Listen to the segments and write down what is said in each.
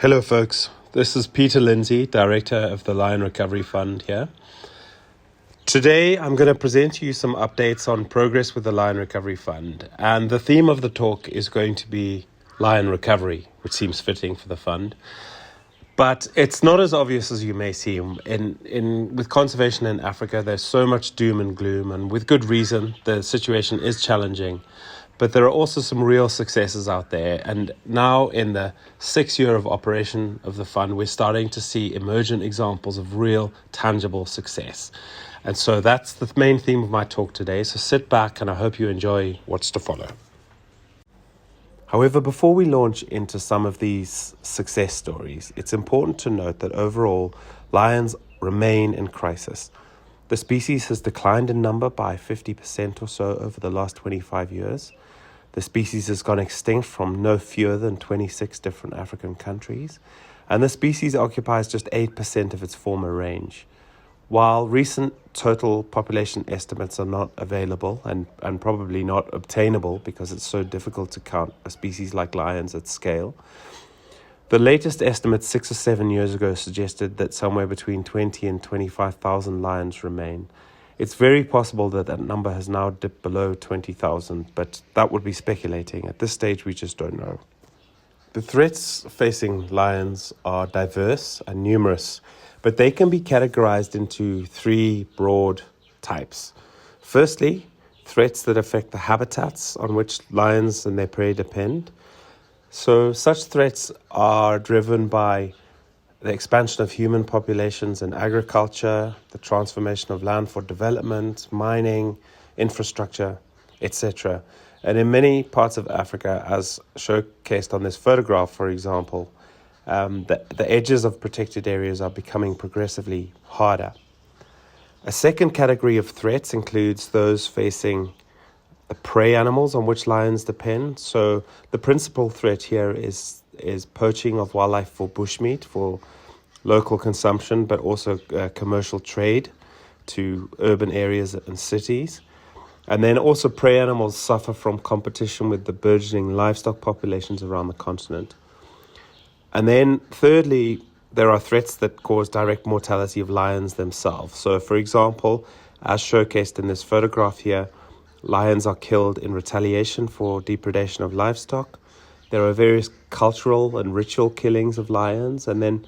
Hello folks, this is Peter Lindsay, Director of the Lion Recovery Fund here. Today I'm going to present to you some updates on progress with the Lion Recovery Fund, and the theme of the talk is going to be lion recovery, which seems fitting for the fund. But it's not as obvious as you may seem. With conservation in Africa, there's so much doom and gloom, and with good reason. The situation is challenging. But there are also some real successes out there. And now in the 6th year of operation of the fund, we're starting to see emergent examples of real, tangible success. And so that's the main theme of my talk today. So sit back and I hope you enjoy what's to follow. However, before we launch into some of these success stories, it's important to note that overall, lions remain in crisis. The species has declined in number by 50% or so over the last 25 years. The species has gone extinct from no fewer than 26 different African countries, and the species occupies just 8% of its former range. While recent total population estimates are not available and probably not obtainable because it's so difficult to count a species like lions at scale, the latest estimate 6 or 7 years ago suggested that somewhere between 20 and 25,000 lions remain. It's very possible that that number has now dipped below 20,000, but that would be speculating. At this stage, we just don't know. The threats facing lions are diverse and numerous, but they can be categorized into 3 broad types. Firstly, threats that affect the habitats on which lions and their prey depend. So such threats are driven by the expansion of human populations in agriculture, the transformation of land for development, mining, infrastructure, etc. And in many parts of Africa, as showcased on this photograph, for example, the edges of protected areas are becoming progressively harder. A second category of threats includes those facing the prey animals on which lions depend. So the principal threat here is poaching of wildlife for bushmeat, for local consumption, but also commercial trade to urban areas and cities. And then also prey animals suffer from competition with the burgeoning livestock populations around the continent. And then thirdly, there are threats that cause direct mortality of lions themselves. So for example, as showcased in this photograph here, lions are killed in retaliation for depredation of livestock. There are various cultural and ritual killings of lions, and then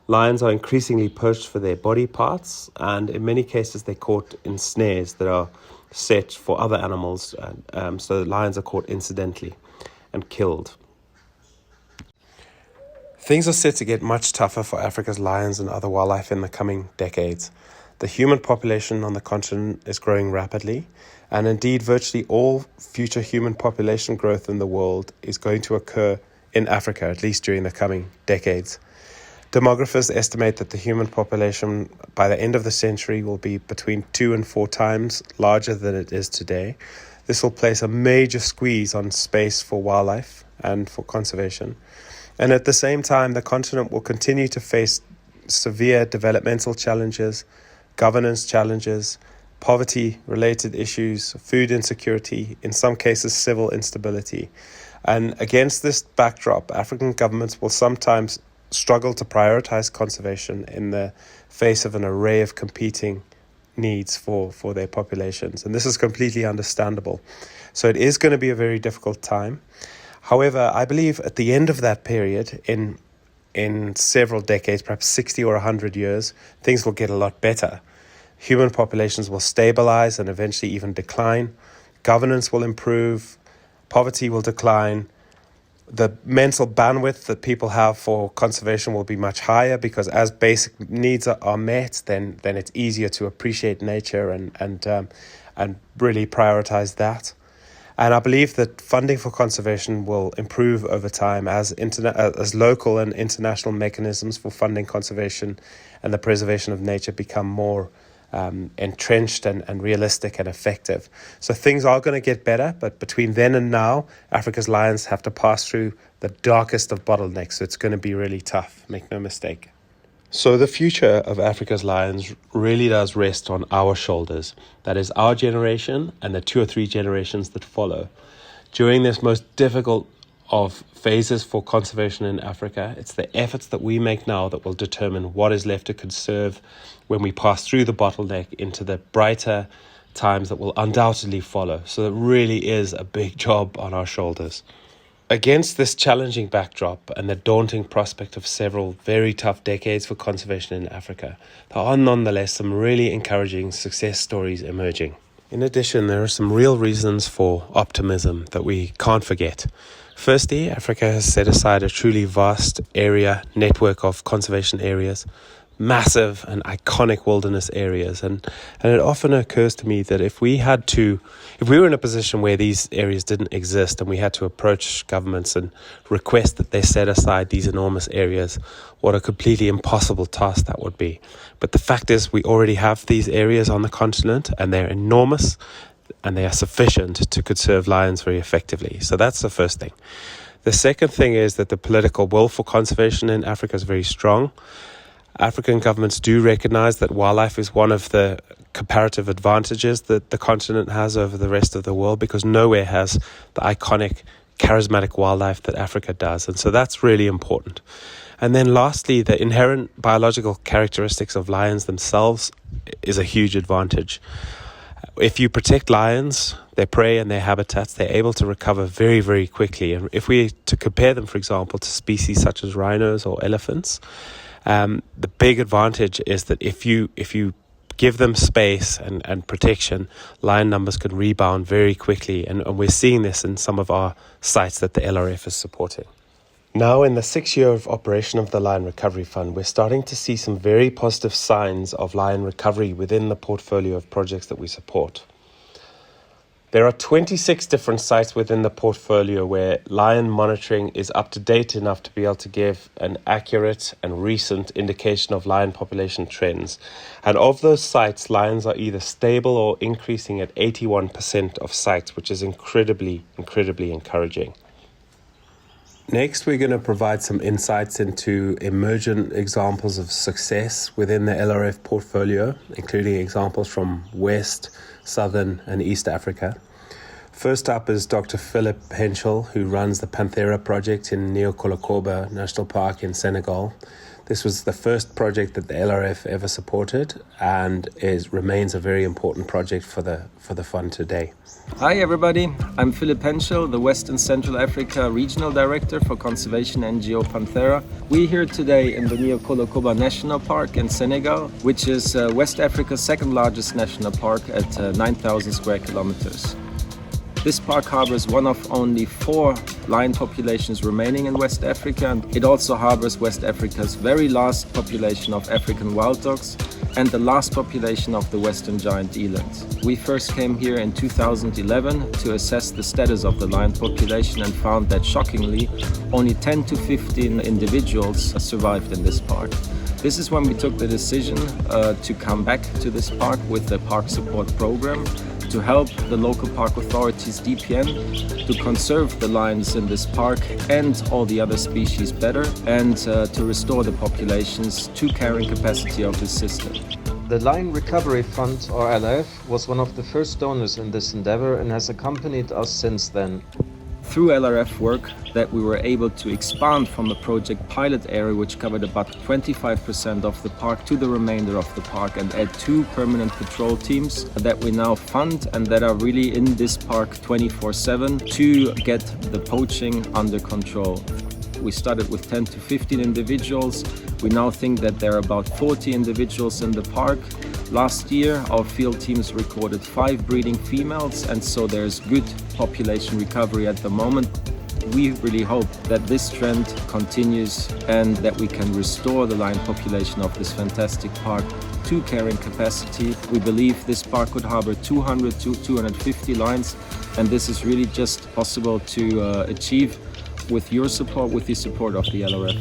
lions are increasingly poached for their body parts, and in many cases they're caught in snares that are set for other animals, so the lions are caught incidentally and killed. Things are set to get much tougher for Africa's lions and other wildlife in the coming decades. The human population on the continent is growing rapidly, and indeed virtually all future human population growth in the world is going to occur in Africa, at least during the coming decades. Demographers estimate that the human population by the end of the century will be between 2 and 4 times larger than it is today. This will place a major squeeze on space for wildlife and for conservation. And at the same time, the continent will continue to face severe developmental challenges, governance challenges, poverty-related issues, food insecurity, in some cases civil instability. And against this backdrop, African governments will sometimes struggle to prioritize conservation in the face of an array of competing needs for their populations. And this is completely understandable. So it is going to be a very difficult time. However, I believe at the end of that period, in several decades, perhaps 60 or 100 years, things will get a lot better. Human populations will stabilize and eventually even decline. Governance will improve. Poverty will decline. The mental bandwidth that people have for conservation will be much higher because as basic needs are met, then it's easier to appreciate nature and really prioritize that. And I believe that funding for conservation will improve over time as local and international mechanisms for funding conservation and the preservation of nature become more entrenched and realistic and effective. So things are going to get better, but between then and now, Africa's lions have to pass through the darkest of bottlenecks. So it's going to be really tough, make no mistake. So the future of Africa's lions really does rest on our shoulders. That is our generation and the 2 or 3 generations that follow. During this most difficult of phases for conservation in Africa. It's the efforts that we make now that will determine what is left to conserve when we pass through the bottleneck into the brighter times that will undoubtedly follow. So it really is a big job on our shoulders. Against this challenging backdrop and the daunting prospect of several very tough decades for conservation in Africa, there are nonetheless some really encouraging success stories emerging. In addition, there are some real reasons for optimism that we can't forget. Firstly, Africa has set aside a truly vast area network of conservation areas, massive and iconic wilderness areas, and it often occurs to me that if we were in a position where these areas didn't exist and we had to approach governments and request that they set aside these enormous areas, what a completely impossible task that would be. But the fact is, we already have these areas on the continent, and they're enormous and they are sufficient to conserve lions very effectively. So that's the first thing. The second thing is that the political will for conservation in Africa is very strong. African governments do recognize that wildlife is one of the comparative advantages that the continent has over the rest of the world, because nowhere has the iconic, charismatic wildlife that Africa does. And so that's really important. And then lastly, the inherent biological characteristics of lions themselves is a huge advantage. If you protect lions, their prey and their habitats, they're able to recover very, very quickly. And if we to compare them, for example, to species such as rhinos or elephants, the big advantage is that if you give them space and protection, lion numbers can rebound very quickly. And we're seeing this in some of our sites that the LRF is supporting. Now, in the 6th year of operation of the Lion Recovery Fund, we're starting to see some very positive signs of lion recovery within the portfolio of projects that we support. There are 26 different sites within the portfolio where lion monitoring is up to date enough to be able to give an accurate and recent indication of lion population trends. And of those sites, lions are either stable or increasing at 81% of sites, which is incredibly encouraging. Next, we're going to provide some insights into emergent examples of success within the LRF portfolio, including examples from West, Southern and East Africa. First up is Dr. Philip Henschel, who runs the Panthera project in Neocolocoba National Park in Senegal. This was the first project that the LRF ever supported, and remains a very important project for the fund today. Hi everybody, I'm Philip Henschel, the Western Central Africa Regional Director for Conservation NGO Panthera. We're here today in the Neocolocoba National Park in Senegal, which is West Africa's second largest national park at 9,000 square kilometers. This park harbors one of only 4 lion populations remaining in West Africa, and it also harbors West Africa's very last population of African wild dogs and the last population of the Western giant eland. We first came here in 2011 to assess the status of the lion population and found that, shockingly, only 10 to 15 individuals survived in this park. This is when we took the decision to come back to this park with the Park Support Program to help the local park authorities, DPN, to conserve the lions in this park and all the other species better, and to restore the populations to carrying capacity of this system. The Lion Recovery Fund, or LRF, was one of the first donors in this endeavor and has accompanied us since then. Through LRF work that we were able to expand from the project pilot area, which covered about 25% of the park, to the remainder of the park, and add 2 permanent patrol teams that we now fund and that are really in this park 24/7 to get the poaching under control. We started with 10 to 15 individuals. We now think that there are about 40 individuals in the park. Last year, our field teams recorded 5 breeding females, and so there's good population recovery at the moment. We really hope that this trend continues and that we can restore the lion population of this fantastic park to carrying capacity. We believe this park could harbor 200 to 250 lions, and this is really just possible to achieve with your support, with the support of the LRF.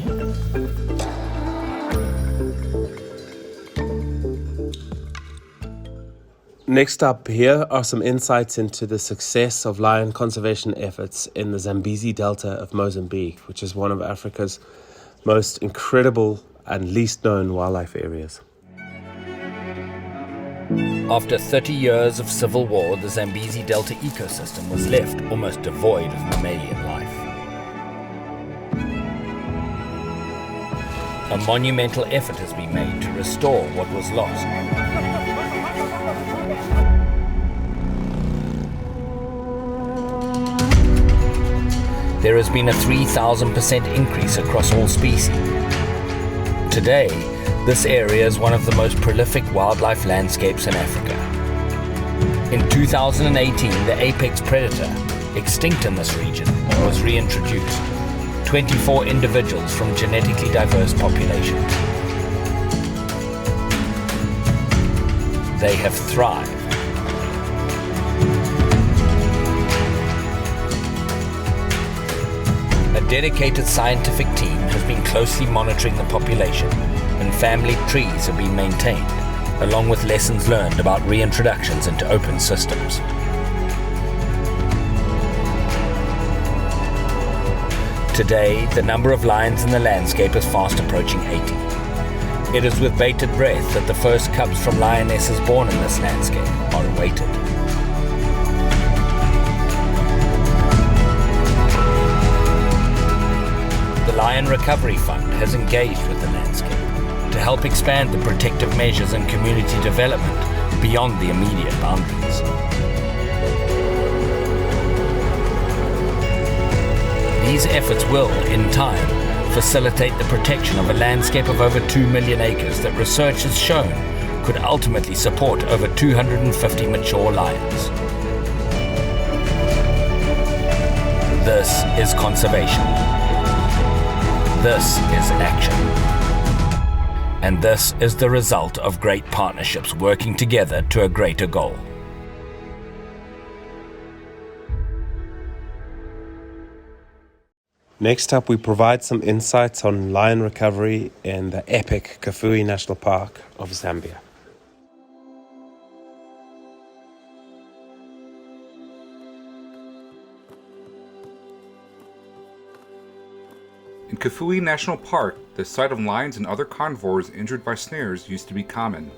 Next up, here are some insights into the success of lion conservation efforts in the Zambezi Delta of Mozambique, which is one of Africa's most incredible and least known wildlife areas. After 30 years of civil war, the Zambezi Delta ecosystem was left almost devoid of mammalian life. a monumental effort has been made to restore what was lost. There has been a 3,000% increase across all species. Today, this area is one of the most prolific wildlife landscapes in Africa. In 2018, the apex predator, extinct in this region, was reintroduced. 24 individuals from genetically diverse populations. They have thrived. A dedicated scientific team has been closely monitoring the population, and family trees have been maintained, along with lessons learned about reintroductions into open systems. Today, the number of lions in the landscape is fast approaching 80. It is with bated breath that the first cubs from lionesses born in this landscape are awaited. The Lion Recovery Fund has engaged with the landscape to help expand the protective measures and community development beyond the immediate boundaries. These efforts will, in time, facilitate the protection of a landscape of over 2 million acres that research has shown could ultimately support over 250 mature lions. This is conservation. This is action. And this is the result of great partnerships working together to a greater goal. Next up, we provide some insights on lion recovery in the epic Kafue National Park of Zambia. In Kafue National Park, the sight of lions and other carnivores injured by snares used to be common.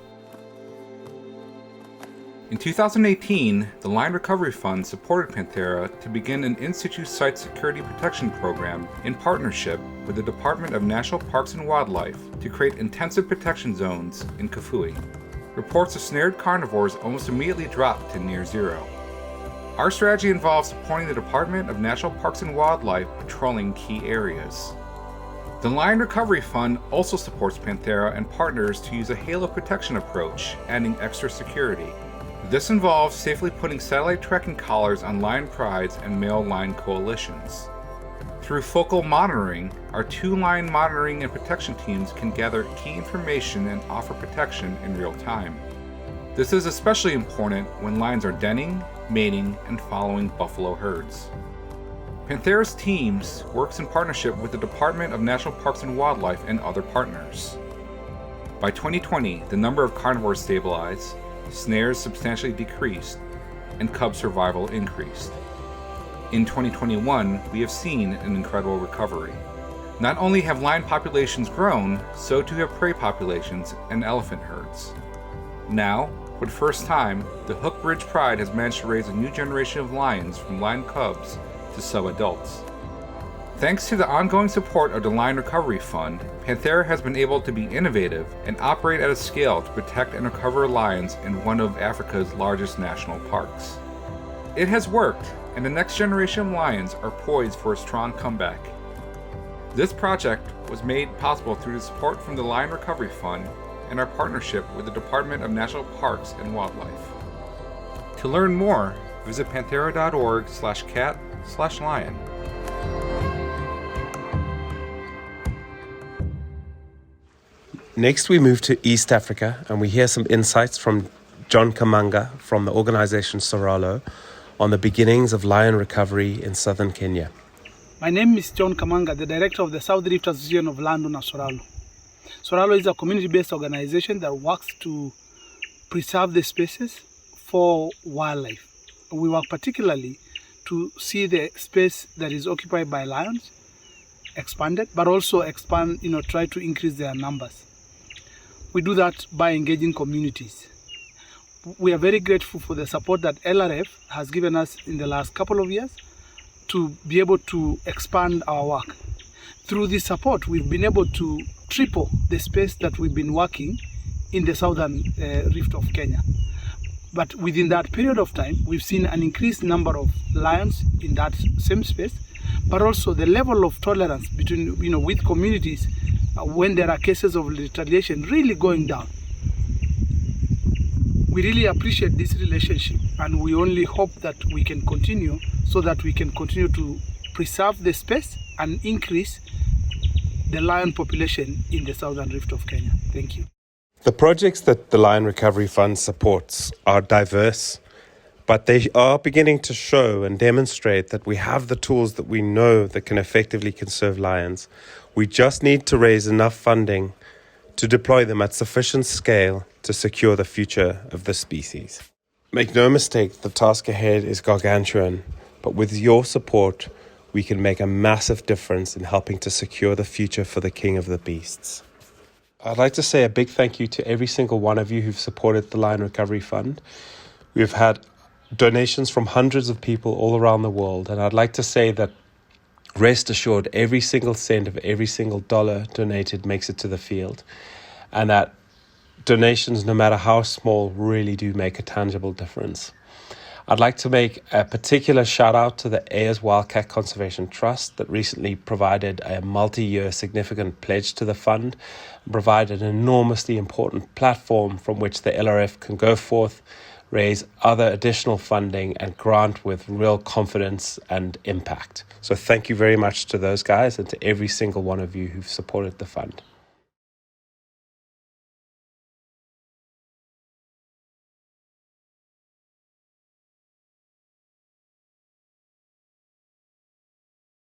In 2018, the Lion Recovery Fund supported Panthera to begin an in-situ site security protection program in partnership with the Department of National Parks and Wildlife to create intensive protection zones in Kafue. Reports of snared carnivores almost immediately dropped to near zero. Our strategy involves supporting the Department of National Parks and Wildlife patrolling key areas. The Lion Recovery Fund also supports Panthera and partners to use a halo protection approach, adding extra security. This involves safely putting satellite tracking collars on lion prides and male lion coalitions. Through focal monitoring, our 2 lion monitoring and protection teams can gather key information and offer protection in real time. This is especially important when lions are denning, mating, and following buffalo herds. Panthera's teams works in partnership with the Department of National Parks and Wildlife and other partners. By 2020, the number of carnivores stabilized, snares substantially decreased, and cub survival increased. In 2021, we have seen an incredible recovery. Not only have lion populations grown, so too have prey populations and elephant herds. Now, for the first time, the Hook Ridge Pride has managed to raise a new generation of lions from lion cubs to sub-adults. Thanks to the ongoing support of the Lion Recovery Fund, Panthera has been able to be innovative and operate at a scale to protect and recover lions in one of Africa's largest national parks. It has worked, and the next generation of lions are poised for a strong comeback. This project was made possible through the support from the Lion Recovery Fund and our partnership with the Department of National Parks and Wildlife. To learn more, visit panthera.org/cat/lion. Next, we move to East Africa, and we hear some insights from John Kamanga from the organization Soralo on the beginnings of lion recovery in southern Kenya. My name is John Kamanga, the director of the South Rift Association of Landowner Soralo. Soralo is a community-based organization that works to preserve the spaces for wildlife. We work particularly to see the space that is occupied by lions expanded, but also try to increase their numbers. We do that by engaging communities. We are very grateful for the support that LRF has given us in the last couple of years to be able to expand our work. Through this support, we've been able to triple the space that we've been working in the southern rift of Kenya. But within that period of time, we've seen an increased number of lions in that same space, but also the level of tolerance between, with communities when there are cases of retaliation really going down. We really appreciate this relationship, and we only hope that we can continue so that we can continue to preserve the space and increase the lion population in the southern rift of Kenya. Thank you. The projects that the Lion Recovery Fund supports are diverse, but they are beginning to show and demonstrate that we have the tools that we know that can effectively conserve lions. We just need to raise enough funding to deploy them at sufficient scale to secure the future of the species. Make no mistake, the task ahead is gargantuan, but with your support, we can make a massive difference in helping to secure the future for the king of the beasts. I'd like to say a big thank you to every single one of you who've supported the Lion Recovery Fund. We've had donations from hundreds of people all around the world, and I'd like to say that rest assured, every single cent of every single dollar donated makes it to the field, and that donations, no matter how small, really do make a tangible difference. I'd like to make a particular shout out to the Ayers Wildcat Conservation Trust that recently provided a multi-year significant pledge to the fund and provided an enormously important platform from which the LRF can go forth, raise other additional funding and grant with real confidence and impact. So thank you very much to those guys and to every single one of you who've supported the fund.